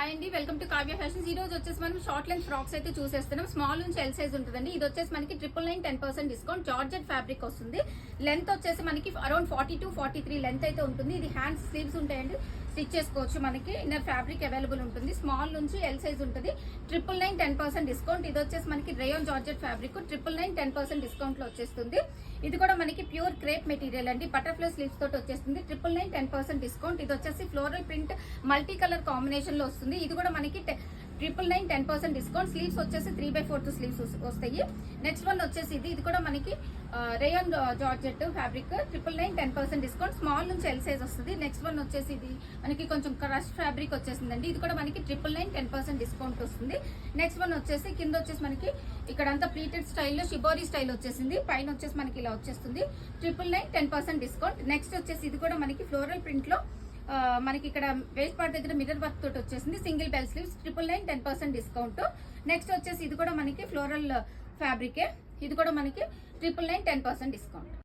Hi అండి, welcome to Kavya fashions. ఈ రోజు వచ్చేసి మనం షార్ట్ లెంత్ ఫ్రాక్స్ అయితే చూసేస్తున్నాం. స్మాల్ నుంచి ఎల్ సైజ్ ఉంటుందండి. ఇది వచ్చేసి మనకి 999 10% డిస్కౌంట్. జార్జెట్ ఫ్యాబ్రిక్ వస్తుంది. లెంత్ వచ్చేసి మనకి అరౌండ్ 42-43 లెంత్ అయితే ఉంటుంది. ఇది హ్యాండ్స్ స్లీవ్స్ ఉంటాయండి, స్టిచ్ చేసుకోవచ్చు. మనకి ఇన్నర్ ఫ్యాబ్రిక్ అవైలబుల్ ఉంటుంది. స్మాల్ నుంచి ఎల్ సైజ్ ఉంటుంది. 999 10% డిస్కౌంట్. ఇది వచ్చేసి మనకి రేయాన్ జార్జెట్ ఫ్యాబ్రిక్ 999 10% డిస్కౌంట్ లో వచ్చేస్తుంది. ఇది కూడా మనకి ప్యూర్ క్రేప్ మెటీరియల్ అండి, బటర్ఫ్లై స్లీవ్స్ తోటి వచ్చేస్తుంది. 999 10% డిస్కౌంట్. ఇది వచ్చేసి floral print multi colour combination లో వస్తుంది. ఇది కూడా మనకి 999 10% డిస్కౌంట్. స్లీవ్స్ వచ్చేసి 3/4 స్లీవ్స్ వస్తాయి. నెక్స్ట్ వన్ వచ్చేసి ఇది కూడా మనకి rayon georgette fabric 999 10% discount. Small నుంచి ఎల్ సైజ్ వస్తుంది. నెక్స్ట్ వన్ వచ్చేసి ఇది మనకి కొంచెం క్రష్ ఫ్యాబ్రిక్ వచ్చేసిందండి. ఇది కూడా మనకి 999 10% డిస్కౌంట్ వస్తుంది. నెక్స్ట్ వన్ వచ్చేసి కింద వచ్చేసి మనకి ఇక్కడ అంతా ప్లీటెడ్ స్టైల్లో షిబోరీ స్టైల్ వచ్చేసింది. పైన వచ్చేసి మనకి ఇలా వచ్చేస్తుంది. 999 10% డిస్కౌంట్. నెక్స్ట్ వచ్చేసి ఇది కూడా మనకి ఫ్లోరల్ ప్రింట్ లో మనకి ఇక్కడ వేస్ట్ పార్ట్ దగ్గర మిర్రర్ వర్క్ తోటి వచ్చేసింది. Single bell sleeves 999 10% discount. Next వచ్చేసి ఇది కూడా మనకి ఫ్లోరల్ ఫ్యాబ్రికే. ఇది కూడా మనకి 999 10% డిస్కౌంట్.